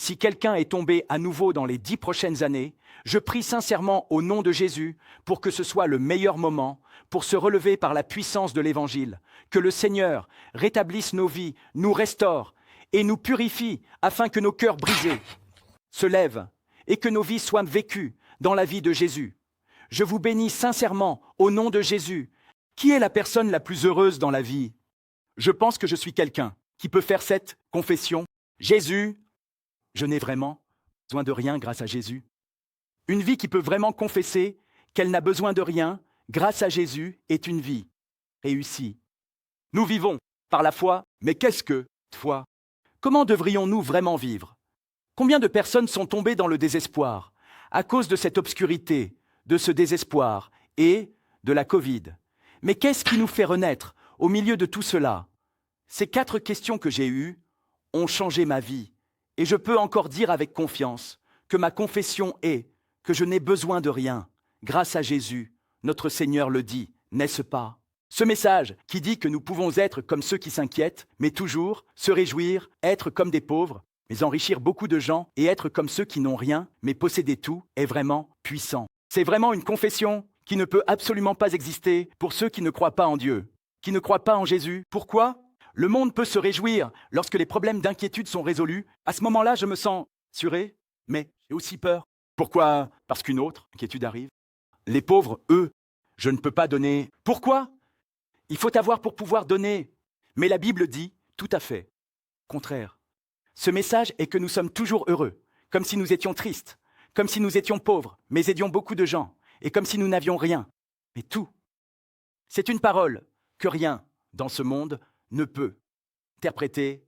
Si quelqu'un est tombé à nouveau dans les 10 prochaines années, je prie sincèrement au nom de Jésus pour que ce soit le meilleur moment pour se relever par la puissance de l'Évangile, que le Seigneur rétablisse nos vies, nous restaure et nous purifie afin que nos cœurs brisés se lèvent et que nos vies soient vécues dans la vie de Jésus. Je vous bénis sincèrement au nom de Jésus. Qui est la personne la plus heureuse dans la vie? Je pense que je suis quelqu'un qui peut faire cette confession. Jésus, je n'ai vraiment besoin de rien grâce à Jésus. Une vie qui peut vraiment confesser qu'elle n'a besoin de rien grâce à Jésus est une vie réussie. Nous vivons par la foi, mais qu'est-ce que foi? Comment devrions-nous vraiment vivre? Combien de personnes sont tombées dans le désespoir à cause de cette obscurité, de ce désespoir et de la Covid? Mais qu'est-ce qui nous fait renaître au milieu de tout cela? Ces 4 questions que j'ai eues ont changé ma vie. Et je peux encore dire avec confiance que ma confession est que je n'ai besoin de rien. Grâce à Jésus, notre Seigneur le dit, n'est-ce pas? Ce message qui dit que nous pouvons être comme ceux qui s'inquiètent, mais toujours se réjouir, être comme des pauvres, mais enrichir beaucoup de gens et être comme ceux qui n'ont rien, mais posséder tout, est vraiment puissant. C'est vraiment une confession qui ne peut absolument pas exister pour ceux qui ne croient pas en Dieu, qui ne croient pas en Jésus. Pourquoi? Le monde peut se réjouir lorsque les problèmes d'inquiétude sont résolus. À ce moment-là, je me sens assuré, mais j'ai aussi peur. Pourquoi? Parce qu'une autre inquiétude arrive. Les pauvres, eux, je ne peux pas donner. Pourquoi? Il faut avoir pour pouvoir donner. Mais la Bible dit tout à fait contraire. Ce message est que nous sommes toujours heureux, comme si nous étions tristes, comme si nous étions pauvres, mais aidions beaucoup de gens, et comme si nous n'avions rien, mais tout. C'est une parole que rien dans ce monde ne peut interpréter.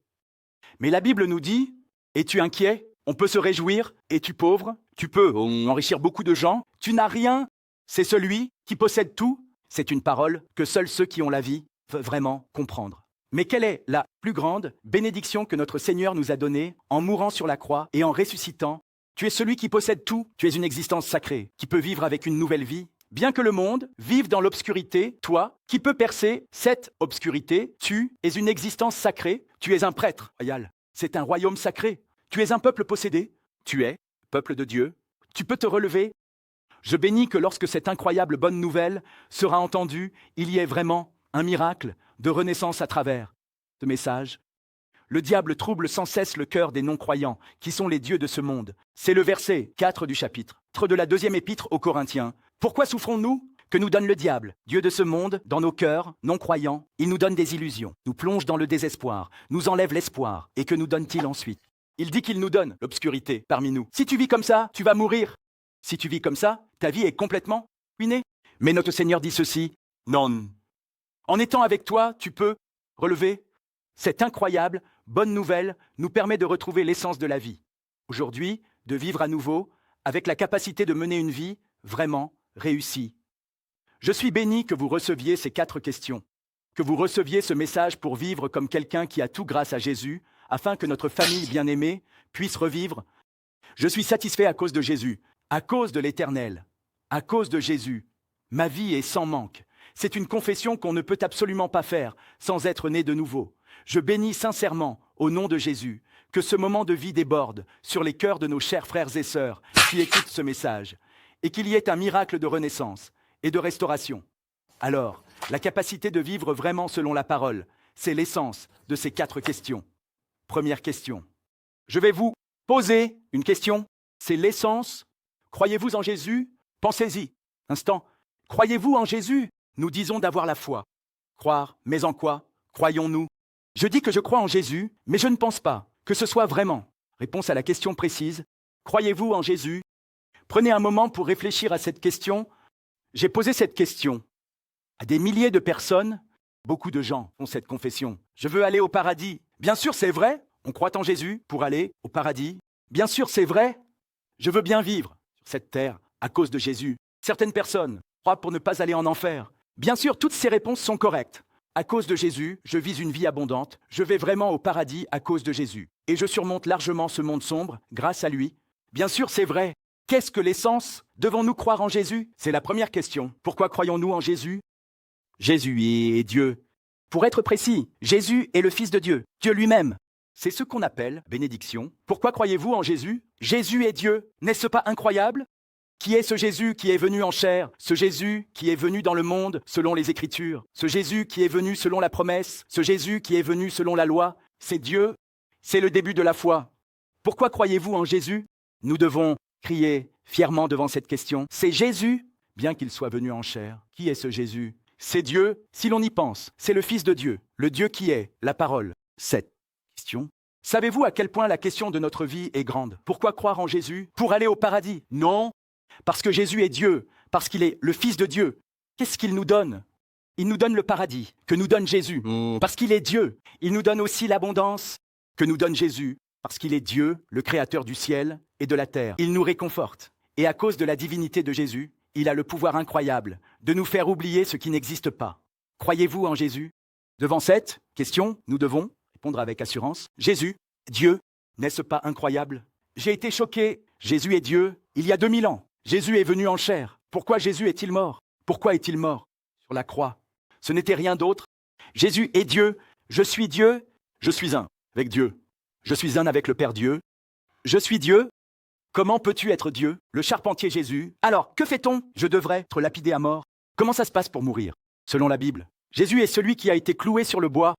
Mais la Bible nous dit, es-tu inquiet? On peut se réjouir. Es-tu pauvre? Tu peux enrichir beaucoup de gens. Tu n'as rien. C'est celui qui possède tout. C'est une parole que seuls ceux qui ont la vie peuvent vraiment comprendre. Mais quelle est la plus grande bénédiction que notre Seigneur nous a donnée en mourant sur la croix et en ressuscitant? Tu es celui qui possède tout. Tu es une existence sacrée qui peut vivre avec une nouvelle vie. Bien que le monde vive dans l'obscurité, toi, qui peux percer cette obscurité, tu es une existence sacrée, tu es un prêtre royal. C'est un royaume sacré. Tu es un peuple possédé. Tu es peuple de Dieu. Tu peux te relever. Je bénis que lorsque cette incroyable bonne nouvelle sera entendue, il y ait vraiment un miracle de renaissance à travers ce message. Le diable trouble sans cesse le cœur des non-croyants, qui sont les dieux de ce monde. C'est le verset 4 du chapitre de la 2e épître aux Corinthiens. Pourquoi souffrons-nous? Que nous donne le diable, Dieu de ce monde, dans nos cœurs non-croyants? Il nous donne des illusions, nous plonge dans le désespoir, nous enlève l'espoir. Et que nous donne-t-il ensuite? Il dit qu'il nous donne l'obscurité parmi nous. Si tu vis comme ça, tu vas mourir. Si tu vis comme ça, ta vie est complètement ruinée. Mais notre Seigneur dit ceci, non. En étant avec toi, tu peux relever. Cette incroyable bonne nouvelle nous permet de retrouver l'essence de la vie. Aujourd'hui, de vivre à nouveau avec la capacité de mener une vie vraiment réussie. Je suis béni que vous receviez ces 4 questions, que vous receviez ce message pour vivre comme quelqu'un qui a tout grâce à Jésus, afin que notre famille bien-aimée puisse revivre. Je suis satisfait à cause de Jésus, à cause de l'Éternel, à cause de Jésus. Ma vie est sans manque. C'est une confession qu'on ne peut absolument pas faire sans être né de nouveau. Je bénis sincèrement, au nom de Jésus, que ce moment de vie déborde sur les cœurs de nos chers frères et sœurs qui écoutent ce message, et qu'il y ait un miracle de renaissance et de restauration. Alors, la capacité de vivre vraiment selon la parole, c'est l'essence de ces 4 questions. Première question. Je vais vous poser une question. C'est l'essence. Croyez-vous en Jésus? Pensez-y. Instant. Croyez-vous en Jésus? Nous disons d'avoir la foi. Croire, mais en quoi croyons-nous? Je dis que je crois en Jésus, mais je ne pense pas que ce soit vraiment. Réponse à la question précise. Croyez-vous en Jésus? Prenez un moment pour réfléchir à cette question. J'ai posé cette question à des milliers de personnes. Beaucoup de gens font cette confession. Je veux aller au paradis. Bien sûr, c'est vrai. On croit en Jésus pour aller au paradis. Bien sûr, c'est vrai. Je veux bien vivre sur cette terre à cause de Jésus. Certaines personnes croient pour ne pas aller en enfer. Bien sûr, toutes ces réponses sont correctes. À cause de Jésus, je vise une vie abondante. Je vais vraiment au paradis à cause de Jésus. Et je surmonte largement ce monde sombre grâce à lui. Bien sûr, c'est vrai. Qu'est-ce que l'essence? Devons-nous croire en Jésus? C'est la première question. Pourquoi croyons-nous en Jésus? Jésus est Dieu. Pour être précis, Jésus est le Fils de Dieu, Dieu lui-même. C'est ce qu'on appelle bénédiction. Pourquoi croyez-vous en Jésus? Jésus est Dieu. N'est-ce pas incroyable? Qui est ce Jésus qui est venu en chair? Ce Jésus qui est venu dans le monde selon les Écritures? Ce Jésus qui est venu selon la promesse? Ce Jésus qui est venu selon la loi? C'est Dieu. C'est le début de la foi. Pourquoi croyez-vous en Jésus? Nous devons crier fièrement devant cette question. C'est Jésus, bien qu'il soit venu en chair. Qui est ce Jésus? C'est Dieu, si l'on y pense. C'est le Fils de Dieu, le Dieu qui est, la parole. Cette question. Savez-vous à quel point la question de notre vie est grande? Pourquoi croire en Jésus? Pour aller au paradis? Non. Parce que Jésus est Dieu, parce qu'il est le Fils de Dieu. Qu'est-ce qu'il nous donne? Il nous donne le paradis, que nous donne Jésus. Parce qu'il est Dieu. Il nous donne aussi l'abondance, que nous donne Jésus. Parce qu'il est Dieu, le Créateur du ciel et de la terre. Il nous réconforte. Et à cause de la divinité de Jésus, il a le pouvoir incroyable de nous faire oublier ce qui n'existe pas. Croyez-vous en Jésus? Devant cette question, nous devons répondre avec assurance. Jésus, Dieu, n'est-ce pas incroyable? J'ai été choqué. Jésus est Dieu il y a 2000 ans. Jésus est venu en chair. Pourquoi Jésus est-il mort? Pourquoi est-il mort? Sur la croix. Ce n'était rien d'autre. Jésus est Dieu. Je suis Dieu. Je suis un avec Dieu. Je suis un avec le Père Dieu. Je suis Dieu. Comment peux-tu être Dieu? Le charpentier Jésus. Alors, que fait-on? Je devrais être lapidé à mort. Comment ça se passe pour mourir? Selon la Bible, Jésus est celui qui a été cloué sur le bois,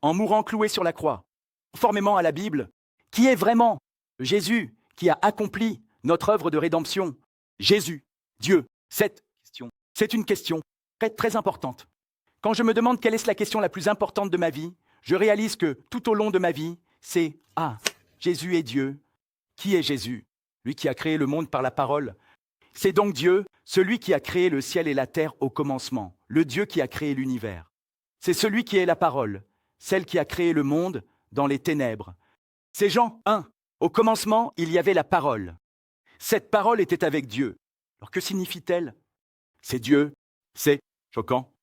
en mourant cloué sur la croix. Conformément à la Bible, qui est vraiment Jésus qui a accompli notre œuvre de rédemption? Jésus, Dieu. Cette question, c'est une question très, très importante. Quand je me demande quelle est la question la plus importante de ma vie, je réalise que tout au long de ma vie, c'est « Ah, Jésus est Dieu. Qui est Jésus? Lui qui a créé le monde par la parole. C'est donc Dieu, celui qui a créé le ciel et la terre au commencement, le Dieu qui a créé l'univers. C'est celui qui est la parole, celle qui a créé le monde dans les ténèbres. C'est Jean 1. Au commencement, il y avait la parole. Cette parole était avec Dieu. Alors que signifie-t-elle? C'est Dieu. C'est choquant.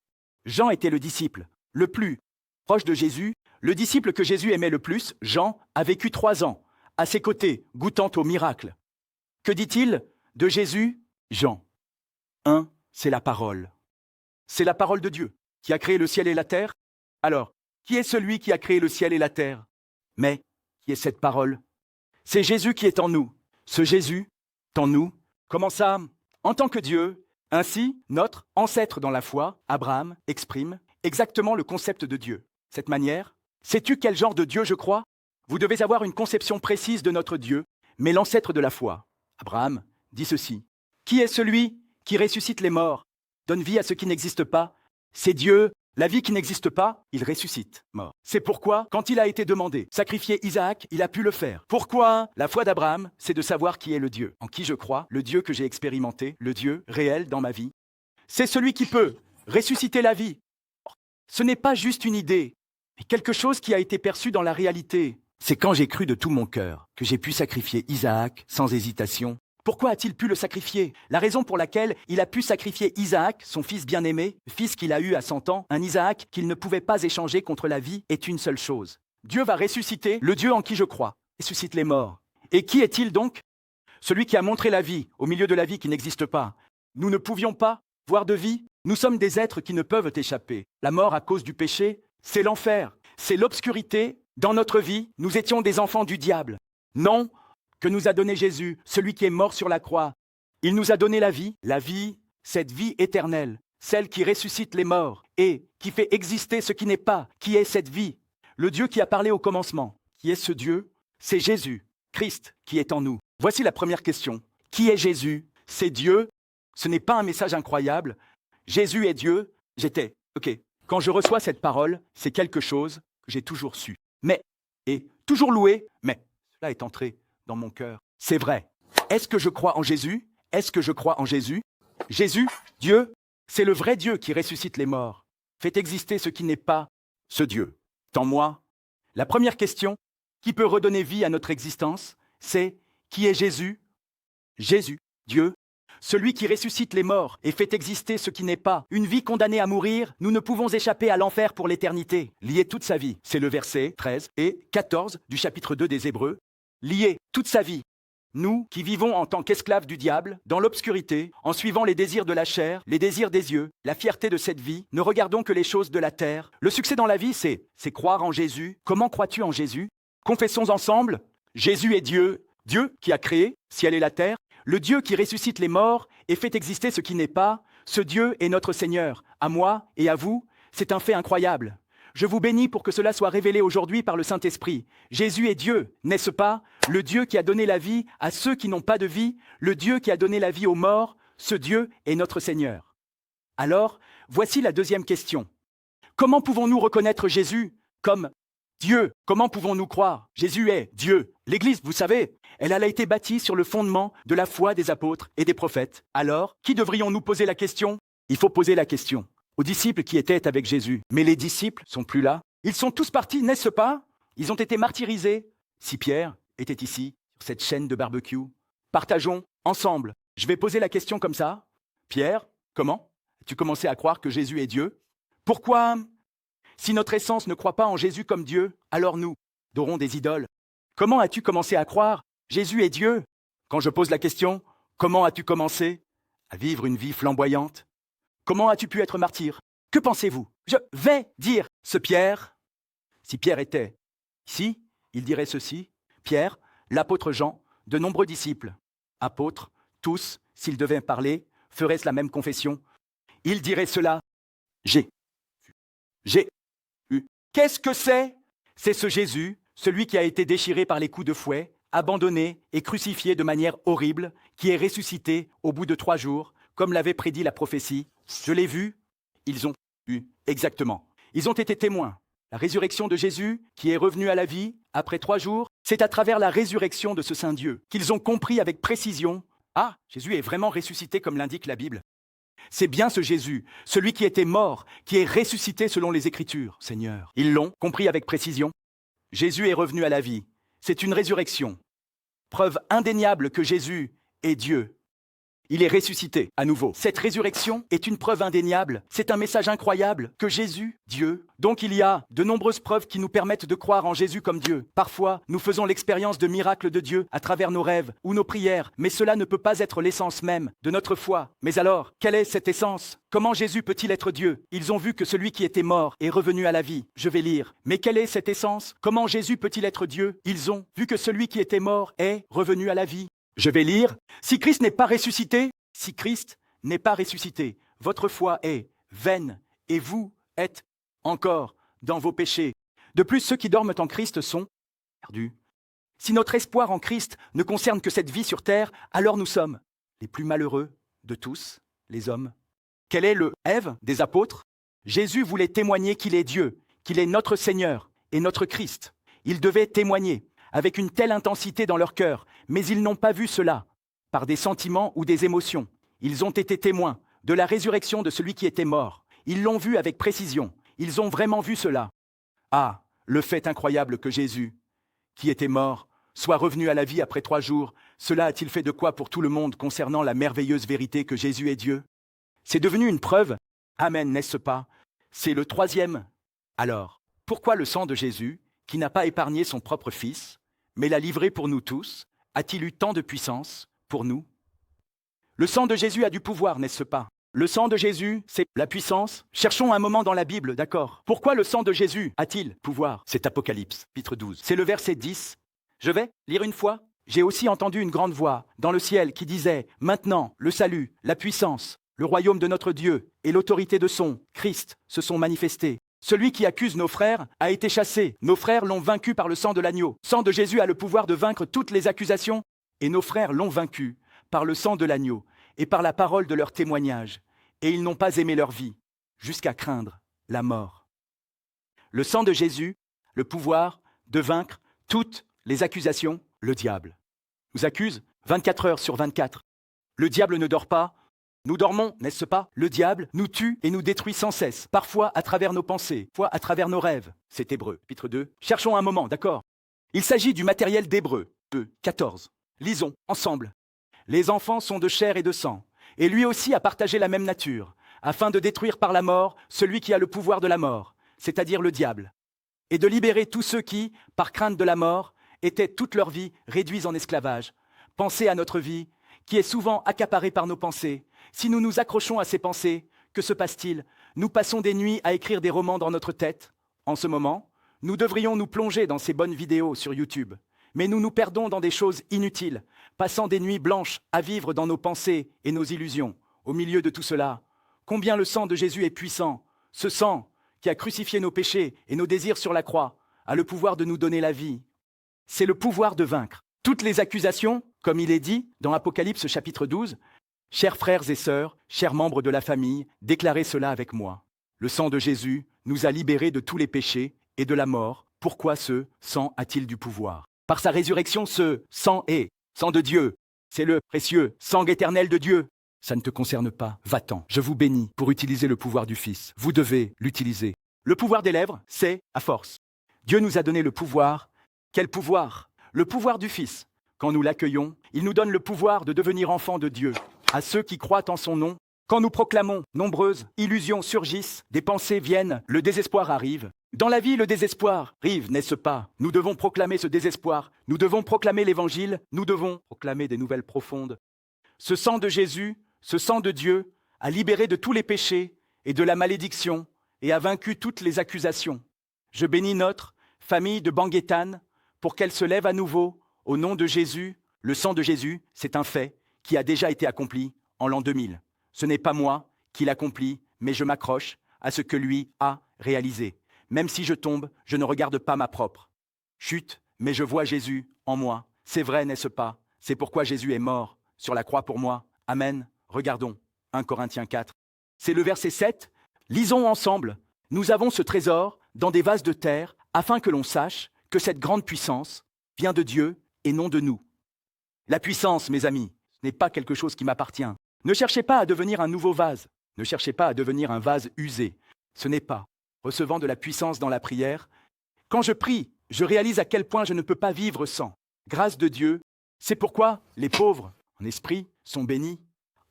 Jean était le disciple le plus proche de Jésus. Le disciple que Jésus aimait le plus, Jean, a vécu 3 ans, à ses côtés, goûtant au miracle. Que dit-il de Jésus? Jean 1, c'est la parole. C'est la parole de Dieu qui a créé le ciel et la terre. Alors, qui est celui qui a créé le ciel et la terre? Mais, qui est cette parole? C'est Jésus qui est en nous. Ce Jésus est en nous. Comment ça? En tant que Dieu. Ainsi, notre ancêtre dans la foi, Abraham, exprime exactement le concept de Dieu. Cette manière, sais-tu quel genre de Dieu je crois? Vous devez avoir une conception précise de notre Dieu, mais l'ancêtre de la foi, Abraham, dit ceci. Qui est celui qui ressuscite les morts, donne vie à ce qui n'existe pas? C'est Dieu. La vie qui n'existe pas, il ressuscite, mort. C'est pourquoi, quand il a été demandé, sacrifier Isaac, il a pu le faire. Pourquoi? La foi d'Abraham, c'est de savoir qui est le Dieu, en qui je crois, le Dieu que j'ai expérimenté, le Dieu réel dans ma vie. C'est celui qui peut ressusciter la vie. Ce n'est pas juste une idée, mais quelque chose qui a été perçu dans la réalité. C'est quand j'ai cru de tout mon cœur que j'ai pu sacrifier Isaac sans hésitation. Pourquoi a-t-il pu le sacrifier? La raison pour laquelle il a pu sacrifier Isaac, son fils bien-aimé, le fils qu'il a eu à 100 ans, un Isaac qu'il ne pouvait pas échanger contre la vie, est une seule chose. Dieu va ressusciter le Dieu en qui je crois, ressuscite les morts. Et qui est-il donc? Celui qui a montré la vie au milieu de la vie qui n'existe pas. Nous ne pouvions pas voir de vie. Nous sommes des êtres qui ne peuvent échapper. La mort à cause du péché, c'est l'enfer, c'est l'obscurité. Dans notre vie, nous étions des enfants du diable. Non, que nous a donné Jésus, celui qui est mort sur la croix. Il nous a donné la vie, cette vie éternelle, celle qui ressuscite les morts et qui fait exister ce qui n'est pas, qui est cette vie. Le Dieu qui a parlé au commencement. Qui est ce Dieu? C'est Jésus, Christ, qui est en nous. Voici la première question. Qui est Jésus? C'est Dieu. Ce n'est pas un message incroyable. Jésus est Dieu. Quand je reçois cette parole, c'est quelque chose que j'ai toujours su. Et toujours loué, mais cela est entré dans mon cœur. C'est vrai. Est-ce que je crois en Jésus? Est-ce que je crois en Jésus? Jésus, Dieu, c'est le vrai Dieu qui ressuscite les morts, fait exister ce qui n'est pas ce Dieu. En moi, la première question qui peut redonner vie à notre existence, c'est qui est Jésus? Jésus, Dieu, celui qui ressuscite les morts et fait exister ce qui n'est pas. Une vie condamnée à mourir, nous ne pouvons échapper à l'enfer pour l'éternité. Lié toute sa vie. C'est le verset 13 et 14 du chapitre 2 des Hébreux. Lié toute sa vie. Nous, qui vivons en tant qu'esclaves du diable, dans l'obscurité, en suivant les désirs de la chair, les désirs des yeux, la fierté de cette vie, ne regardons que les choses de la terre. Le succès dans la vie, c'est croire en Jésus. Comment crois-tu en Jésus? Confessons ensemble, Jésus est Dieu, Dieu qui a créé ciel et la terre, le Dieu qui ressuscite les morts et fait exister ce qui n'est pas, ce Dieu est notre Seigneur. À moi et à vous, c'est un fait incroyable. Je vous bénis pour que cela soit révélé aujourd'hui par le Saint-Esprit. Jésus est Dieu, n'est-ce pas? Le Dieu qui a donné la vie à ceux qui n'ont pas de vie, le Dieu qui a donné la vie aux morts, ce Dieu est notre Seigneur. Alors, voici la deuxième question. Comment pouvons-nous reconnaître Jésus comme Dieu? Comment pouvons-nous croire? Jésus est Dieu. L'Église, vous savez, elle a été bâtie sur le fondement de la foi des apôtres et des prophètes. Alors, qui devrions-nous poser la question? Il faut poser la question aux disciples qui étaient avec Jésus. Mais les disciples sont plus là. Ils sont tous partis, n'est-ce pas? Ils ont été martyrisés. Si Pierre était ici, sur cette chaîne de barbecue, partageons ensemble. Je vais poser la question comme ça. Pierre, comment as-tu commencé à croire que Jésus est Dieu? Pourquoi? Si notre essence ne croit pas en Jésus comme Dieu, alors nous adorons des idoles. Comment as-tu commencé à croire Jésus est Dieu? Quand je pose la question, comment as-tu commencé à vivre une vie flamboyante? Comment as-tu pu être martyr? Que pensez-vous? Je vais dire ce Pierre. Si Pierre était ici, il dirait ceci. Pierre, l'apôtre Jean, de nombreux disciples, apôtres, tous, s'ils devaient parler, feraient la même confession. Il dirait cela. J'ai eu. Qu'est-ce que c'est? C'est ce Jésus, celui qui a été déchiré par les coups de fouet, abandonné et crucifié de manière horrible, qui est ressuscité au bout de 3 jours, comme l'avait prédit la prophétie. Je l'ai vu, ils ont eu, exactement. Ils ont été témoins. La résurrection de Jésus, qui est revenu à la vie après 3 jours, c'est à travers la résurrection de ce Saint Dieu qu'ils ont compris avec précision. Ah, Jésus est vraiment ressuscité comme l'indique la Bible. C'est bien ce Jésus, celui qui était mort, qui est ressuscité selon les Écritures, Seigneur. Ils l'ont compris avec précision. Jésus est revenu à la vie. C'est une résurrection. Preuve indéniable que Jésus est Dieu. Il est ressuscité à nouveau. Cette résurrection est une preuve indéniable. C'est un message incroyable que Jésus, Dieu. Donc il y a de nombreuses preuves qui nous permettent de croire en Jésus comme Dieu. Parfois, nous faisons l'expérience de miracles de Dieu à travers nos rêves ou nos prières, mais cela ne peut pas être l'essence même de notre foi. Mais alors, quelle est cette essence? Comment Jésus peut-il être Dieu? Ils ont vu que celui qui était mort est revenu à la vie. Je vais lire. Mais quelle est cette essence? Comment Jésus peut-il être Dieu? Ils ont vu que celui qui était mort est revenu à la vie. Je vais lire. Si Christ n'est pas ressuscité, votre foi est vaine et vous êtes encore dans vos péchés. De plus, ceux qui dorment en Christ sont perdus. Si notre espoir en Christ ne concerne que cette vie sur terre, alors nous sommes les plus malheureux de tous, les hommes. Quel est le Ève des apôtres? Jésus voulait témoigner qu'il est Dieu, qu'il est notre Seigneur et notre Christ. Il devait témoigner avec une telle intensité dans leur cœur, mais ils n'ont pas vu cela par des sentiments ou des émotions. Ils ont été témoins de la résurrection de celui qui était mort. Ils l'ont vu avec précision. Ils ont vraiment vu cela. Ah, le fait incroyable que Jésus, qui était mort, soit revenu à la vie après 3 jours, cela a-t-il fait de quoi pour tout le monde concernant la merveilleuse vérité que Jésus est Dieu? C'est devenu une preuve. Amen, n'est-ce pas? C'est le 3e. Alors, pourquoi le sang de Jésus, qui n'a pas épargné son propre Fils, mais l'a livré pour nous tous, a-t-il eu tant de puissance pour nous? Le sang de Jésus a du pouvoir, n'est-ce pas? Le sang de Jésus, c'est la puissance. Cherchons un moment dans la Bible, d'accord? Pourquoi le sang de Jésus a-t-il pouvoir? C'est Apocalypse, chapitre 12. C'est le verset 10. Je vais lire une fois. J'ai aussi entendu une grande voix dans le ciel qui disait « Maintenant, le salut, la puissance, le royaume de notre Dieu et l'autorité de son Christ se sont manifestés. Celui qui accuse nos frères a été chassé. Nos frères l'ont vaincu par le sang de l'agneau. Le sang de Jésus a le pouvoir de vaincre toutes les accusations et nos frères l'ont vaincu par le sang de l'agneau et par la parole de leur témoignage. Et ils n'ont pas aimé leur vie jusqu'à craindre la mort. Le sang de Jésus, le pouvoir de vaincre toutes les accusations, le diable nous accuse 24 heures sur 24. Le diable ne dort pas. Nous dormons, n'est-ce pas? Le diable nous tue et nous détruit sans cesse, parfois à travers nos pensées, parfois à travers nos rêves. C'est Hébreux, chapitre 2. Cherchons un moment, d'accord? Il s'agit du matériel d'Hébreux, 2, 14. Lisons ensemble. Les enfants sont de chair et de sang, et lui aussi a partagé la même nature, afin de détruire par la mort celui qui a le pouvoir de la mort, c'est-à-dire le diable, et de libérer tous ceux qui, par crainte de la mort, étaient toute leur vie réduits en esclavage. Pensez à notre vie, qui est souvent accaparée par nos pensées. Si nous nous accrochons à ces pensées, que se passe-t-il? Nous passons des nuits à écrire des romans dans notre tête. En ce moment, Nous devrions nous plonger dans ces bonnes vidéos sur YouTube, mais nous nous perdons dans des choses inutiles, passant des nuits blanches à vivre dans nos pensées et nos illusions. Au milieu de tout cela, combien le sang de Jésus est puissant, ce sang qui a crucifié nos péchés et nos désirs sur la croix, a le pouvoir de nous donner la vie. C'est le pouvoir de vaincre toutes les accusations, comme il est dit dans Apocalypse chapitre 12. Chers frères et sœurs, chers membres de la famille, déclarez cela avec moi. Le sang de Jésus nous a libérés de tous les péchés et de la mort. Pourquoi ce sang a-t-il du pouvoir? Par sa résurrection, ce sang est sang de Dieu. C'est le précieux sang éternel de Dieu. Ça ne te concerne pas. Va-t'en. Je vous bénis pour utiliser le pouvoir du Fils. Vous devez l'utiliser. Le pouvoir des lèvres, c'est à force. Dieu nous a donné le pouvoir. Quel pouvoir? Le pouvoir du Fils. Quand nous l'accueillons, il nous donne le pouvoir de devenir enfants de Dieu. À ceux qui croient en son nom, quand nous proclamons, nombreuses illusions surgissent, des pensées viennent, le désespoir arrive. Dans la vie, le désespoir arrive, n'est-ce pas? Nous devons proclamer ce désespoir, nous devons proclamer l'Évangile, nous devons proclamer des nouvelles profondes. Ce sang de Jésus, ce sang de Dieu, a libéré de tous les péchés et de la malédiction et a vaincu toutes les accusations. Je bénis notre famille de Banguétane pour qu'elle se lève à nouveau au nom de Jésus. Le sang de Jésus, c'est un fait qui a déjà été accompli en l'an 2000. Ce n'est pas moi qui l'accomplis, mais je m'accroche à ce que lui a réalisé. Même si je tombe, je ne regarde pas ma propre chute, mais je vois Jésus en moi. C'est vrai, n'est-ce pas? C'est pourquoi Jésus est mort sur la croix pour moi. Amen. Regardons 1 Corinthiens 4. C'est le verset 7. Lisons ensemble. Nous avons ce trésor dans des vases de terre, afin que l'on sache que cette grande puissance vient de Dieu et non de nous. La puissance, mes amis, ce n'est pas quelque chose qui m'appartient. Ne cherchez pas à devenir un nouveau vase. Ne cherchez pas à devenir un vase usé. Ce n'est pas recevant de la puissance dans la prière. Quand je prie, je réalise à quel point je ne peux pas vivre sans. Grâce de Dieu, c'est pourquoi les pauvres, en esprit, sont bénis.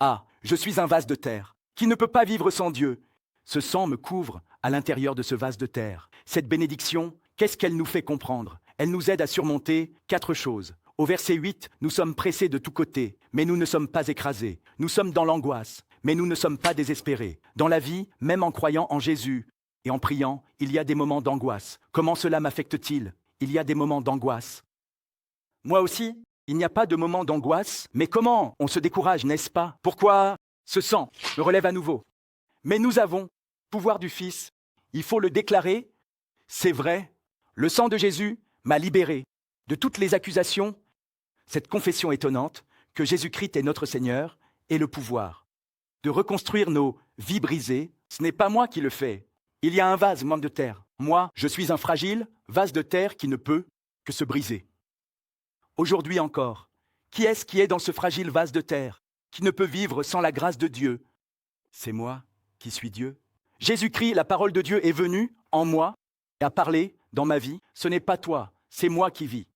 Ah, je suis un vase de terre, qui ne peut pas vivre sans Dieu. Ce sang me couvre à l'intérieur de ce vase de terre. Cette bénédiction, qu'est-ce qu'elle nous fait comprendre? Elle nous aide à surmonter 4 choses. Au verset 8, nous sommes pressés de tous côtés, mais nous ne sommes pas écrasés. Nous sommes dans l'angoisse, mais nous ne sommes pas désespérés. Dans la vie, même en croyant en Jésus et en priant, il y a des moments d'angoisse. Comment cela m'affecte-t-il? Il y a des moments d'angoisse. Moi aussi, il n'y a pas de moment d'angoisse, mais comment on se décourage, n'est-ce pas? Pourquoi ce sang me relève à nouveau? Mais nous avons le pouvoir du Fils. Il faut le déclarer. C'est vrai, le sang de Jésus m'a libéré de toutes les accusations. Cette confession étonnante que Jésus-Christ est notre Seigneur et le pouvoir de reconstruire nos vies brisées. Ce n'est pas moi qui le fais. Il y a un vase, membre de terre. Moi, je suis un fragile vase de terre qui ne peut que se briser. Aujourd'hui encore, qui est-ce qui est dans ce fragile vase de terre, qui ne peut vivre sans la grâce de Dieu? C'est moi qui suis Dieu. Jésus-Christ, la parole de Dieu, est venue en moi et a parlé dans ma vie. Ce n'est pas toi, c'est moi qui vis.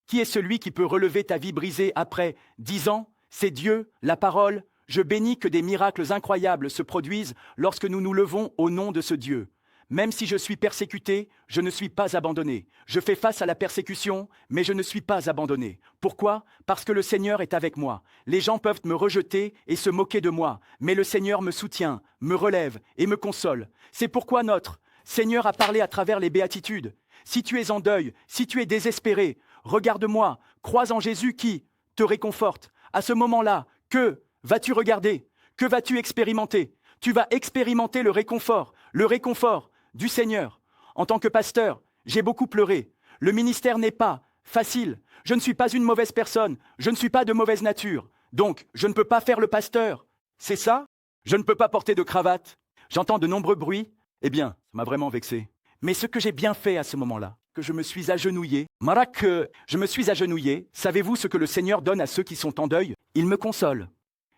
Qui est celui qui peut relever ta vie brisée après 10 ans? C'est Dieu, la parole. Je bénis que des miracles incroyables se produisent lorsque nous nous levons au nom de ce Dieu. Même si je suis persécuté, je ne suis pas abandonné. Je fais face à la persécution, mais je ne suis pas abandonné. Pourquoi? Parce que le Seigneur est avec moi. Les gens peuvent me rejeter et se moquer de moi, mais le Seigneur me soutient, me relève et me console. C'est pourquoi notre Seigneur a parlé à travers les béatitudes. Si tu es en deuil, si tu es désespéré, regarde-moi, crois en Jésus qui te réconforte. À ce moment-là, que vas-tu regarder? Que vas-tu expérimenter? Tu vas expérimenter le réconfort du Seigneur. En tant que pasteur, j'ai beaucoup pleuré. Le ministère n'est pas facile. Je ne suis pas une mauvaise personne. Je ne suis pas de mauvaise nature. Donc, je ne peux pas faire le pasteur. C'est ça? Je ne peux pas porter de cravate. J'entends de nombreux bruits. Eh bien, ça m'a vraiment vexé. Mais ce que j'ai bien fait à ce moment-là, que je me suis agenouillé, je me suis agenouillé, savez-vous ce que le Seigneur donne à ceux qui sont en deuil? Il me console.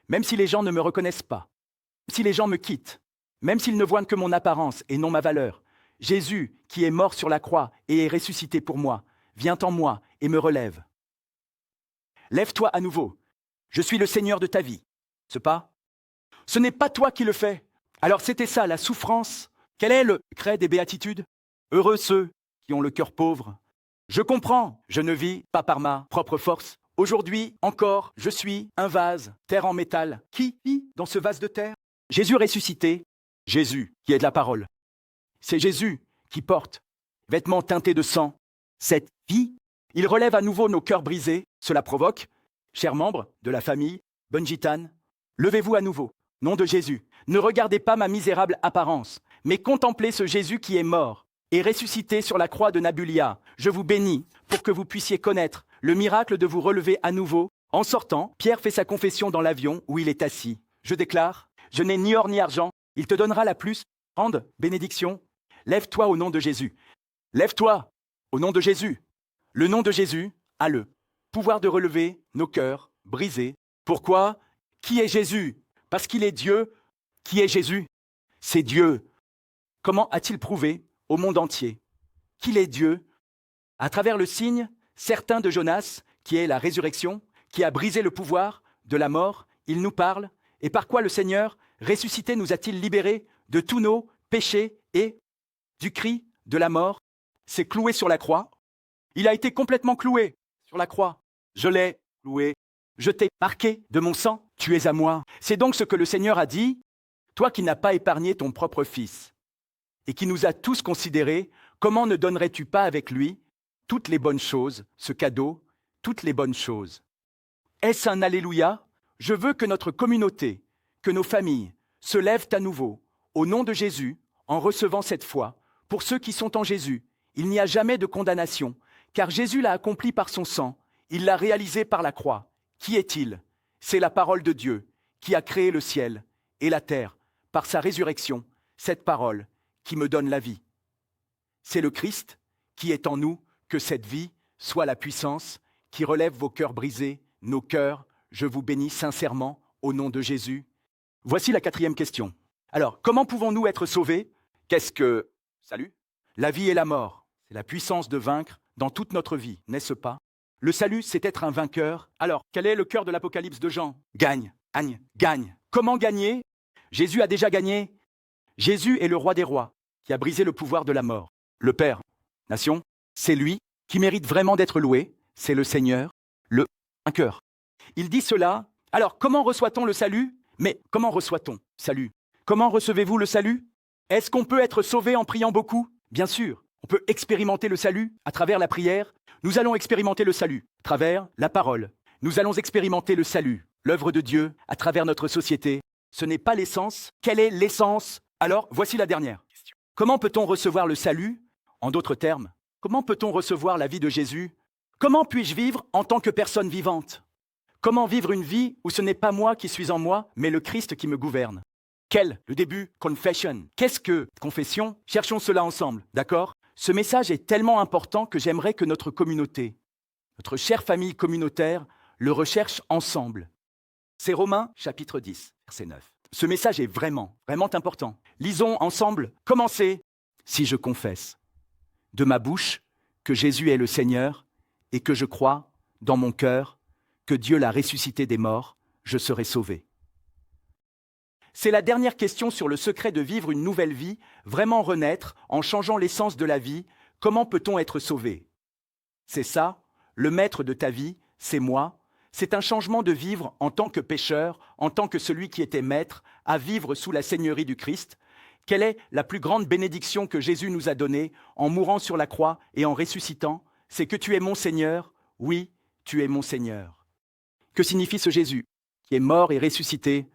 Même si les gens ne me reconnaissent pas, même si les gens me quittent, même s'ils ne voient que mon apparence et non ma valeur, Jésus, qui est mort sur la croix et est ressuscité pour moi, vient en moi et me relève. Lève-toi à nouveau. Je suis le Seigneur de ta vie. Ce n'est pas toi qui le fais. Alors c'était ça, la souffrance. Quel est le secret des béatitudes? Heureux ceux qui ont le cœur pauvre. Je comprends, je ne vis pas par ma propre force. Aujourd'hui encore, je suis un vase, terre en métal. Qui vit dans ce vase de terre? Jésus ressuscité, Jésus qui est de la parole. C'est Jésus qui porte vêtements teintés de sang. Cette vie, il relève à nouveau nos cœurs brisés. Cela provoque, chers membres de la famille, bonne gitane, levez-vous à nouveau, nom de Jésus. Ne regardez pas ma misérable apparence, mais contemplez ce Jésus qui est mort et ressuscité sur la croix de Nabulia. Je vous bénis pour que vous puissiez connaître le miracle de vous relever à nouveau. En sortant, Pierre fait sa confession dans l'avion où il est assis. Je déclare, je n'ai ni or ni argent, il te donnera la plus grande bénédiction. Lève-toi au nom de Jésus. Lève-toi au nom de Jésus. Le nom de Jésus a le pouvoir de relever nos cœurs brisés. Pourquoi? Qui est Jésus? Parce qu'il est Dieu. Qui est Jésus? C'est Dieu. Comment a-t-il prouvé au monde entier qu'il est Dieu? À travers le signe certain de Jonas, qui est la résurrection, qui a brisé le pouvoir de la mort, il nous parle. Et par quoi le Seigneur ressuscité nous a-t-il libérés de tous nos péchés et du cri de la mort? C'est cloué sur la croix. Il a été complètement cloué sur la croix. Je l'ai cloué. Je t'ai marqué de mon sang. Tu es à moi. C'est donc ce que le Seigneur a dit. Toi qui n'as pas épargné ton propre Fils et qui nous a tous considérés, comment ne donnerais-tu pas avec lui toutes les bonnes choses, ce cadeau, toutes les bonnes choses? Est-ce un Alléluia? Je veux que notre communauté, que nos familles se lèvent à nouveau, au nom de Jésus, en recevant cette foi. Pour ceux qui sont en Jésus, il n'y a jamais de condamnation, car Jésus l'a accompli par son sang, il l'a réalisé par la croix. Qui est-il? C'est la parole de Dieu, qui a créé le ciel et la terre, par sa résurrection, cette parole qui me donne la vie. C'est le Christ qui est en nous, que cette vie soit la puissance qui relève vos cœurs brisés, nos cœurs. Je vous bénis sincèrement au nom de Jésus. Voici la 4e question. Alors, comment pouvons-nous être sauvés? Qu'est-ce que salut? La vie et la mort, c'est la puissance de vaincre dans toute notre vie, n'est-ce pas? Le salut, c'est être un vainqueur. Alors, quel est le cœur de l'Apocalypse de Jean? Gagne, gagne, gagne. Comment gagner? Jésus a déjà gagné. Jésus est le roi des rois, qui a brisé le pouvoir de la mort. Le Père, nation, c'est lui qui mérite vraiment d'être loué. C'est le Seigneur, le vainqueur. Il dit cela. Alors, comment reçoit-on le salut? Mais comment reçoit-on salut? Comment recevez-vous le salut? Est-ce qu'on peut être sauvé en priant beaucoup? Bien sûr, on peut expérimenter le salut à travers la prière. Nous allons expérimenter le salut à travers la parole. Nous allons expérimenter le salut, l'œuvre de Dieu, à travers notre société. Ce n'est pas l'essence. Quelle est l'essence? Alors, voici la dernière question. Comment peut-on recevoir le salut? En d'autres termes, comment peut-on recevoir la vie de Jésus? Comment puis-je vivre en tant que personne vivante? Comment vivre une vie où ce n'est pas moi qui suis en moi, mais le Christ qui me gouverne? Quel? Le début, confession. Qu'est-ce que confession? Cherchons cela ensemble, d'accord? Ce message est tellement important que j'aimerais que notre communauté, notre chère famille communautaire, le recherche ensemble. C'est Romains, chapitre 10, verset 9. Ce message est vraiment, vraiment important. Lisons ensemble. Commencez. Si je confesse de ma bouche que Jésus est le Seigneur et que je crois dans mon cœur que Dieu l'a ressuscité des morts, je serai sauvé. C'est la dernière question sur le secret de vivre une nouvelle vie, vraiment renaître en changeant l'essence de la vie. Comment peut-on être sauvé? C'est ça, le maître de ta vie, c'est moi. C'est un changement de vivre en tant que pécheur, en tant que celui qui était maître, à vivre sous la seigneurie du Christ. Quelle est la plus grande bénédiction que Jésus nous a donnée en mourant sur la croix et en ressuscitant? C'est que tu es mon Seigneur. Oui, tu es mon Seigneur. Que signifie ce Jésus qui est mort et ressuscité?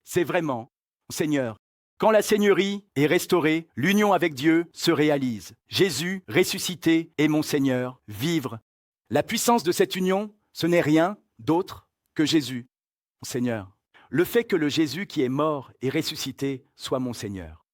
C'est vraiment mon Seigneur. Quand la seigneurie est restaurée, l'union avec Dieu se réalise. Jésus, ressuscité, est mon Seigneur. Vivre. La puissance de cette union, ce n'est rien d'autre que Jésus, mon Seigneur. Le fait que le Jésus qui est mort et ressuscité soit mon Seigneur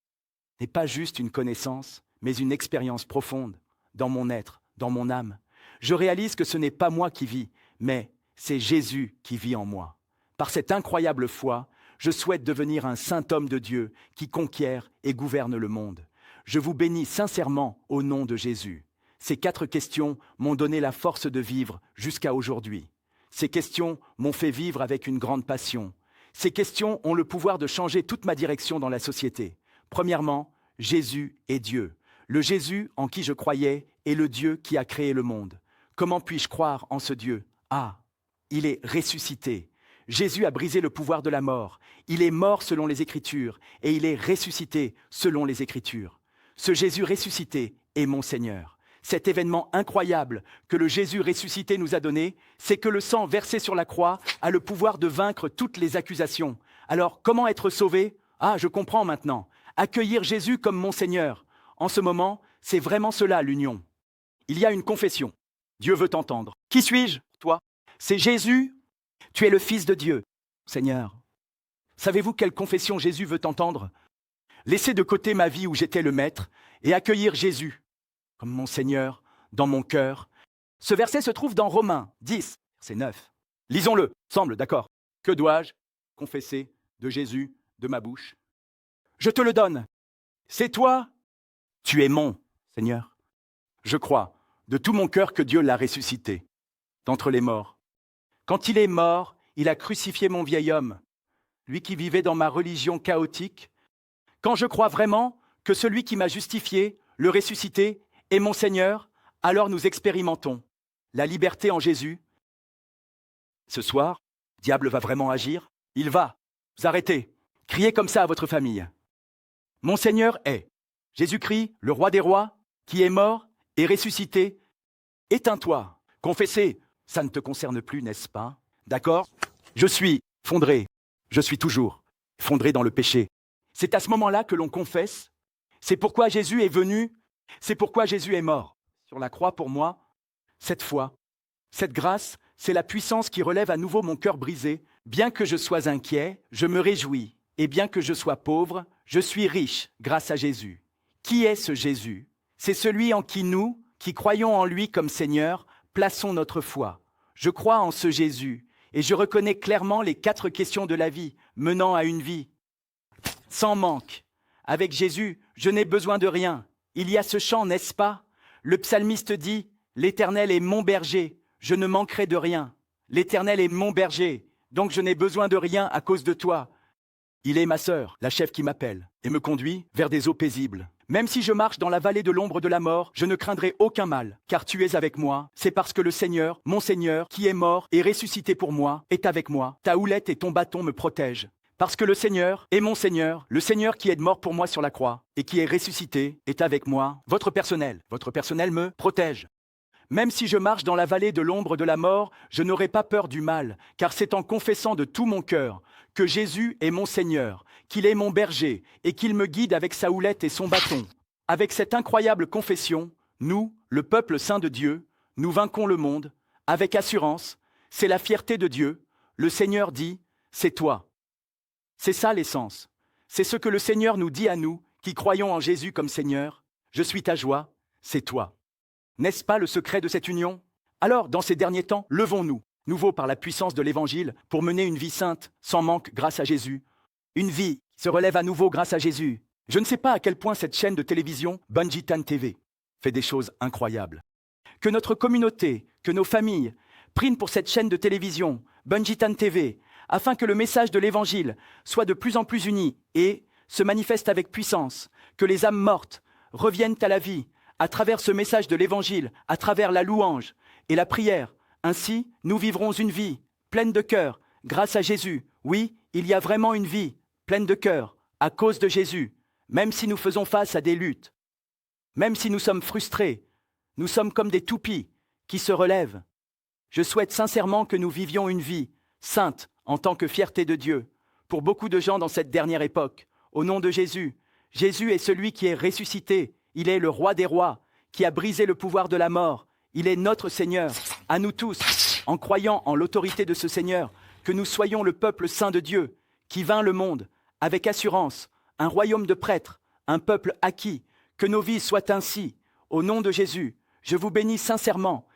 n'est pas juste une connaissance, mais une expérience profonde dans mon être, dans mon âme. Je réalise que ce n'est pas moi qui vis, mais c'est Jésus qui vit en moi. Par cette incroyable foi, je souhaite devenir un saint homme de Dieu qui conquiert et gouverne le monde. Je vous bénis sincèrement au nom de Jésus. Ces 4 questions m'ont donné la force de vivre jusqu'à aujourd'hui. Ces questions m'ont fait vivre avec une grande passion. Ces questions ont le pouvoir de changer toute ma direction dans la société. Premièrement, Jésus est Dieu. Le Jésus en qui je croyais est le Dieu qui a créé le monde. Comment puis-je croire en ce Dieu? Ah, il est ressuscité. Jésus a brisé le pouvoir de la mort. Il est mort selon les Écritures et il est ressuscité selon les Écritures. Ce Jésus ressuscité est mon Seigneur. Cet événement incroyable que le Jésus ressuscité nous a donné, c'est que le sang versé sur la croix a le pouvoir de vaincre toutes les accusations. Alors, comment être sauvé? Ah, je comprends maintenant. Accueillir Jésus comme mon Seigneur. En ce moment, c'est vraiment cela l'union. Il y a une confession. Dieu veut t'entendre. Qui suis-je? Toi. C'est Jésus. Tu es le Fils de Dieu. Seigneur. Savez-vous quelle confession Jésus veut entendre? Laisser de côté ma vie où j'étais le maître et accueillir Jésus comme mon Seigneur dans mon cœur. Ce verset se trouve dans Romains 10, verset 9. Lisons-le, semble, d'accord. Que dois-je confesser de Jésus de ma bouche? Je te le donne. C'est toi. Tu es mon Seigneur. Je crois de tout mon cœur que Dieu l'a ressuscité d'entre les morts. Quand il est mort, il a crucifié mon vieil homme, lui qui vivait dans ma religion chaotique. Quand je crois vraiment que celui qui m'a justifié, le ressuscité, est mon Seigneur, alors nous expérimentons la liberté en Jésus. Ce soir, le diable va vraiment agir. Il va. Vous arrêtez. Criez comme ça à votre famille. Mon Seigneur est Jésus-Christ, le roi des rois, qui est mort et ressuscité. Éteins-toi. Confessez. Ça ne te concerne plus, n'est-ce pas? D'accord? Je suis fondré. Je suis toujours fondré dans le péché. C'est à ce moment-là que l'on confesse. C'est pourquoi Jésus est venu. C'est pourquoi Jésus est mort sur la croix pour moi. Cette foi, cette grâce, c'est la puissance qui relève à nouveau mon cœur brisé. Bien que je sois inquiet, je me réjouis. Et bien que je sois pauvre, je suis riche grâce à Jésus. Qui est ce Jésus? C'est celui en qui nous, qui croyons en lui comme Seigneur, plaçons notre foi. Je crois en ce Jésus et je reconnais clairement les 4 questions de la vie menant à une vie sans manque. Avec Jésus, je n'ai besoin de rien. Il y a ce chant, n'est-ce pas? Le psalmiste dit « L'Éternel est mon berger, je ne manquerai de rien. L'Éternel est mon berger, donc je n'ai besoin de rien à cause de toi. Il est ma sœur, la chef qui m'appelle, et me conduit vers des eaux paisibles. Même si je marche dans la vallée de l'ombre de la mort, je ne craindrai aucun mal, car tu es avec moi. C'est parce que le Seigneur, mon Seigneur, qui est mort et ressuscité pour moi, est avec moi. Ta houlette et ton bâton me protègent. Parce que le Seigneur est mon Seigneur, le Seigneur qui est mort pour moi sur la croix et qui est ressuscité est avec moi. Votre personnel me protège. Même si je marche dans la vallée de l'ombre de la mort, je n'aurai pas peur du mal, car c'est en confessant de tout mon cœur que Jésus est mon Seigneur, qu'il est mon berger et qu'il me guide avec sa houlette et son bâton. Avec cette incroyable confession, nous, le peuple saint de Dieu, nous vainquons le monde avec assurance. C'est la fierté de Dieu. Le Seigneur dit, c'est toi. C'est ça l'essence. C'est ce que le Seigneur nous dit à nous, qui croyons en Jésus comme Seigneur. Je suis ta joie, c'est toi. N'est-ce pas le secret de cette union? Alors, dans ces derniers temps, levons-nous, nouveau par la puissance de l'Évangile, pour mener une vie sainte, sans manque, grâce à Jésus. Une vie qui se relève à nouveau grâce à Jésus. Je ne sais pas à quel point cette chaîne de télévision, Bunjitan TV, fait des choses incroyables. Que notre communauté, que nos familles, prient pour cette chaîne de télévision, Bunjitan TV, afin que le message de l'Évangile soit de plus en plus uni et se manifeste avec puissance, que les âmes mortes reviennent à la vie à travers ce message de l'Évangile, à travers la louange et la prière. Ainsi, nous vivrons une vie pleine de cœur grâce à Jésus. Oui, il y a vraiment une vie pleine de cœur à cause de Jésus, même si nous faisons face à des luttes, même si nous sommes frustrés, nous sommes comme des toupies qui se relèvent. Je souhaite sincèrement que nous vivions une vie sainte en tant que fierté de Dieu. Pour beaucoup de gens dans cette dernière époque, au nom de Jésus, Jésus est celui qui est ressuscité. Il est le roi des rois, qui a brisé le pouvoir de la mort. Il est notre Seigneur. À nous tous, en croyant en l'autorité de ce Seigneur, que nous soyons le peuple saint de Dieu, qui vainc le monde, avec assurance, un royaume de prêtres, un peuple acquis, que nos vies soient ainsi. Au nom de Jésus, je vous bénis sincèrement